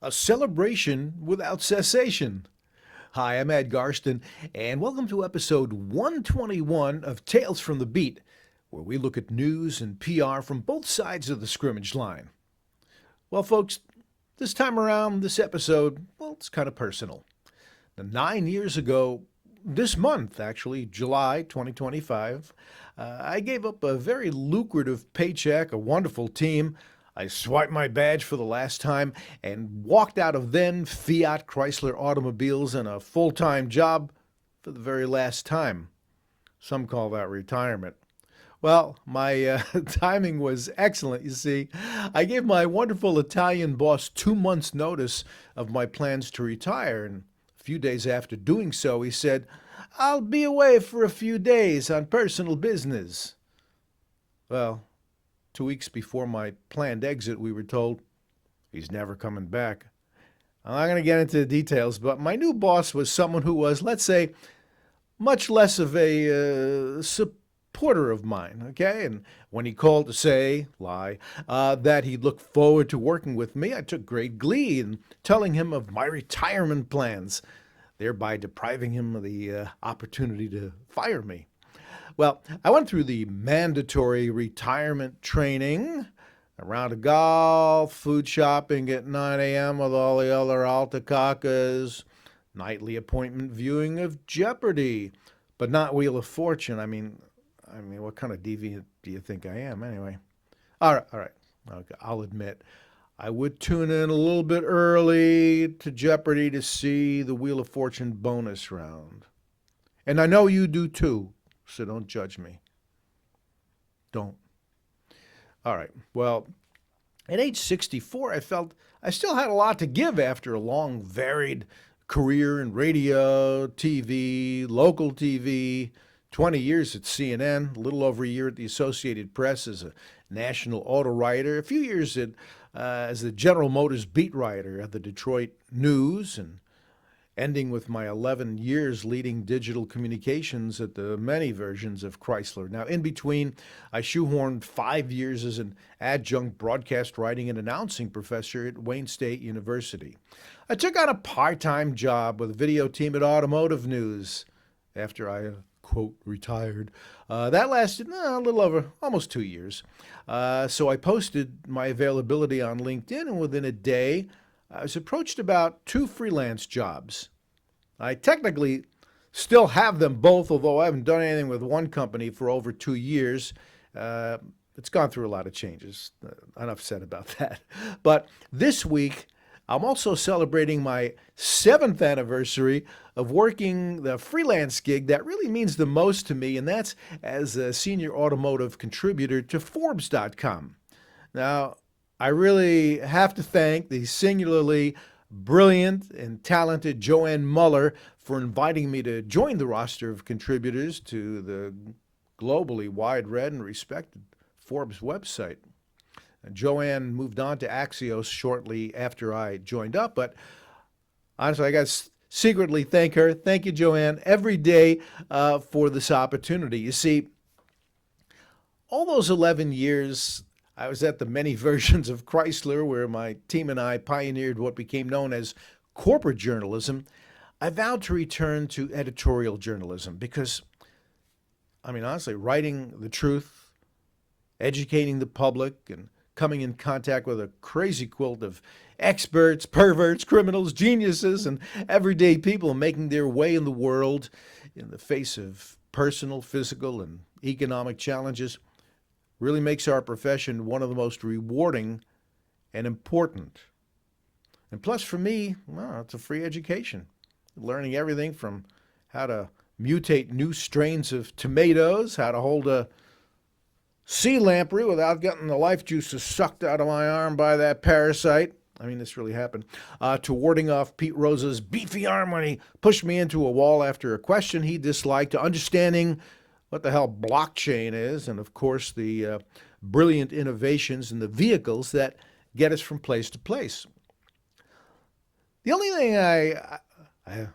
A celebration without cessation. Hi, I'm Ed Garsten, and welcome to episode 121 of Tales from the Beat, where we look at news and PR from both sides of the scrimmage line. Well, folks, this time around, this episode, well, it's kind of personal. Now, 9 years ago, this month, actually, July 2025, I gave up a very lucrative paycheck, a wonderful team. I swiped my badge for the last time and walked out of then Fiat Chrysler Automobiles and a full-time job for the very last time. Some call that retirement. Well, my timing was excellent, you see. I gave my wonderful Italian boss 2 months' notice of my plans to retire, and a few days after doing so, he said, "I'll be away for a few days on personal business." Well, 2 weeks before my planned exit, we were told he's never coming back. I'm not going to get into the details, but my new boss was someone who was, let's say, much less of a supporter of mine, okay? And when he called to say, that he looked forward to working with me, I took great glee in telling him of my retirement plans, thereby depriving him of the opportunity to fire me. Well, I went through the mandatory retirement training, a round of golf, food shopping at 9 a.m. with all the other altacacas, nightly appointment viewing of Jeopardy, but not Wheel of Fortune. I mean, what kind of deviant do you think I am, anyway? All right. Okay, I'll admit, I would tune in a little bit early to Jeopardy to see the Wheel of Fortune bonus round. And I know you do too. So don't judge me. Don't. All right. Well, at age 64, I felt I still had a lot to give after a long, varied career in radio, TV, local TV, 20 years at CNN, a little over a year at the Associated Press as a national auto writer, a few years as the General Motors beat writer at the Detroit News, and ending with my 11 years leading digital communications at the many versions of Chrysler. Now, in between, I shoehorned 5 years as an adjunct broadcast writing and announcing professor at Wayne State University. I took on a part-time job with a video team at Automotive News after I, quote, retired. That lasted a little over almost 2 years. So I posted my availability on LinkedIn, and within a day, I was approached about 2 freelance jobs. I technically still have them both, although I haven't done anything with one company for over 2 years. It's gone through a lot of changes. Enough said about that. But this week, I'm also celebrating my 7th anniversary of working the freelance gig that really means the most to me, and that's as a senior automotive contributor to Forbes.com. Now, I really have to thank the singularly brilliant and talented Joanne Muller for inviting me to join the roster of contributors to the globally wide-read and respected Forbes website. Joanne moved on to Axios shortly after I joined up, but honestly, I got to secretly thank her. Thank you, Joanne, every day for this opportunity. You see, all those 11 years, I was at the many versions of Chrysler where my team and I pioneered what became known as corporate journalism. I vowed to return to editorial journalism because, honestly, writing the truth, educating the public, and coming in contact with a crazy quilt of experts, perverts, criminals, geniuses, and everyday people making their way in the world in the face of personal, physical, and economic challenges really makes our profession one of the most rewarding and important. And plus, for me, well, it's a free education. Learning everything from how to mutate new strains of tomatoes, how to hold a sea lamprey without getting the life juices sucked out of my arm by that parasite. This really happened. To warding off Pete Rosa's beefy arm when he pushed me into a wall after a question he disliked, to understanding what the hell blockchain is, and of course the brilliant innovations in the vehicles that get us from place to place. The only thing I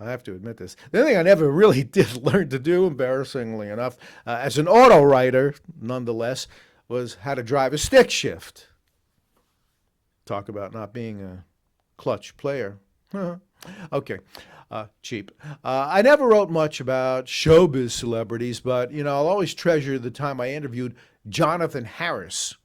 have to admit this, the only thing I never really did learn to do, embarrassingly enough, as an auto writer, nonetheless, was how to drive a stick shift. Talk about not being a Clutch player. Okay. Cheap. I never wrote much about showbiz celebrities, but, I'll always treasure the time I interviewed Jonathan Harris.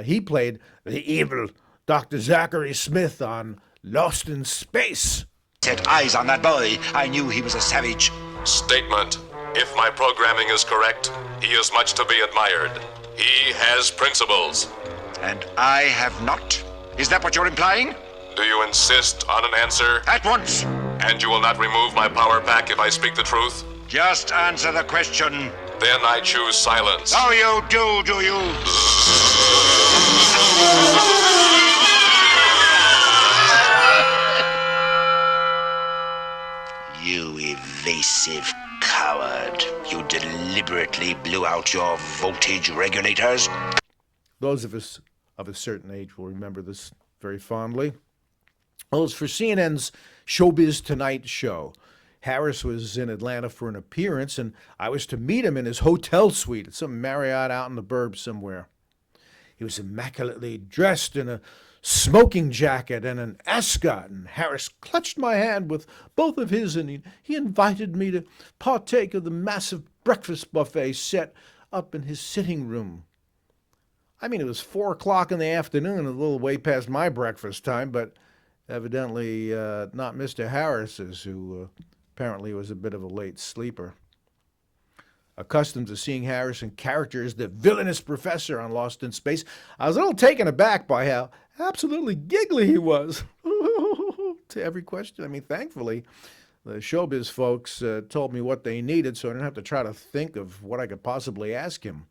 He played the evil Dr. Zachary Smith on Lost in Space. Set eyes on that boy. I knew he was a savage. Statement. If my programming is correct, he is much to be admired. He has principles. And I have not. Is that what you're implying? Do you insist on an answer? At once. And you will not remove my power pack if I speak the truth? Just answer the question. Then I choose silence. Oh, you do you? You evasive coward. You deliberately blew out your voltage regulators. Those of us of a certain age will remember this very fondly. Well, it's for CNN's Showbiz Tonight show. Harris was in Atlanta for an appearance, and I was to meet him in his hotel suite at some Marriott out in the burbs somewhere. He was immaculately dressed in a smoking jacket and an ascot, and Harris clutched my hand with both of his, and he invited me to partake of the massive breakfast buffet set up in his sitting room. I mean, it was 4 o'clock in the afternoon, a little way past my breakfast time, but evidently not Mr. Harris's, who apparently was a bit of a late sleeper. Accustomed to seeing Harris in character as the villainous professor on Lost in Space, I was a little taken aback by how absolutely giggly he was to every question. I mean, thankfully, the showbiz folks told me what they needed, so I didn't have to try to think of what I could possibly ask him.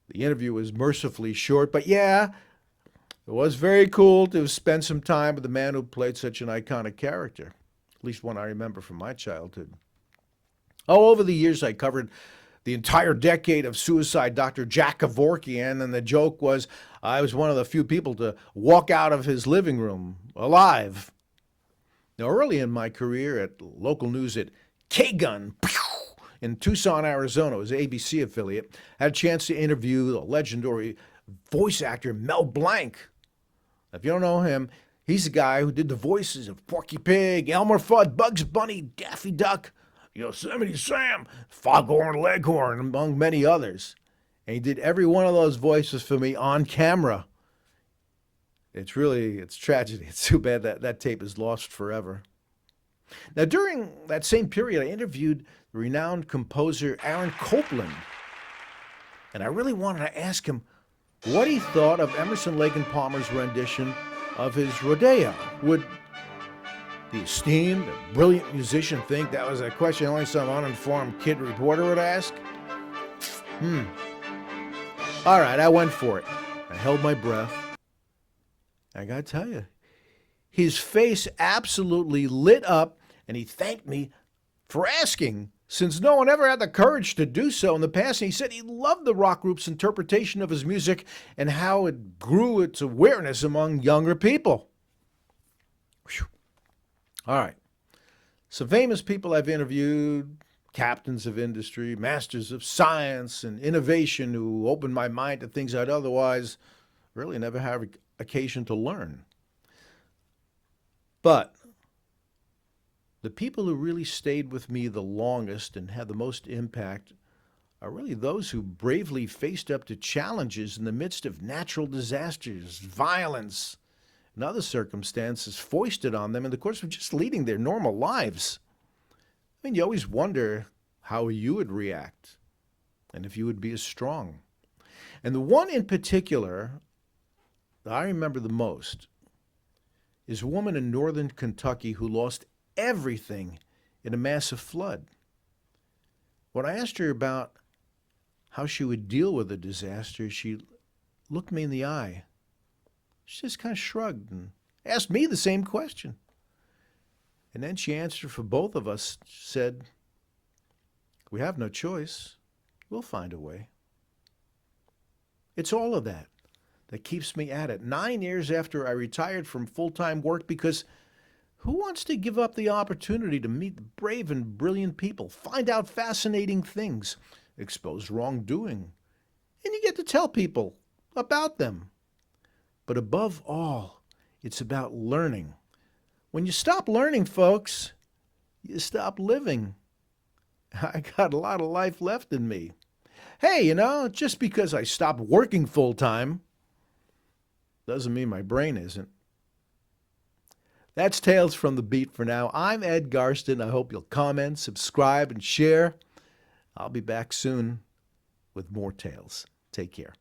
The interview was mercifully short, but yeah, it was very cool to spend some time with the man who played such an iconic character, at least one I remember from my childhood. Oh, over the years, I covered the entire decade of suicide Dr. Jack Kevorkian, and the joke was I was one of the few people to walk out of his living room alive. Now, early in my career at local news at K-Gun in Tucson, Arizona, it was an ABC affiliate, I had a chance to interview the legendary voice actor Mel Blanc. If you don't know him, he's the guy who did the voices of Porky Pig, Elmer Fudd, Bugs Bunny, Daffy Duck, Yosemite Sam, Foghorn Leghorn, among many others. And he did every one of those voices for me on camera. It's tragedy. It's too bad that tape is lost forever. Now, during that same period, I interviewed the renowned composer Aaron Copeland. And I really wanted to ask him what he thought of Emerson, Lake and Palmer's rendition of his Rodeo. Would the esteemed, brilliant musician think that was a question only some uninformed kid reporter would ask? All right, I went for it. I held my breath. I gotta tell you, his face absolutely lit up, and he thanked me for asking, since no one ever had the courage to do so in the past. And he said he loved the rock group's interpretation of his music and how it grew its awareness among younger people. Whew. All right. Some famous people I've interviewed, captains of industry, masters of science and innovation who opened my mind to things I'd otherwise really never have occasion to learn. But the people who really stayed with me the longest and had the most impact are really those who bravely faced up to challenges in the midst of natural disasters, violence, and other circumstances foisted on them in the course of just leading their normal lives. I mean, you always wonder how you would react and if you would be as strong. And the one in particular that I remember the most is a woman in northern Kentucky who lost everything in a massive flood. When I asked her about how she would deal with a disaster, she looked me in the eye. She just kind of shrugged and asked me the same question. And then she answered for both of us, said, "We have no choice. We'll find a way." It's all of that keeps me at it 9 years after I retired from full-time work, because who wants to give up the opportunity to meet brave and brilliant people, find out fascinating things, expose wrongdoing, and you get to tell people about them. But above all, It's about learning. When you stop learning, folks, you stop living. I got a lot of life left in me. Hey, just because I stopped working full time doesn't mean my brain isn't. That's Tales from the Beat for now. I'm Ed Garsten. I hope you'll comment, subscribe, and share. I'll be back soon with more tales. Take care.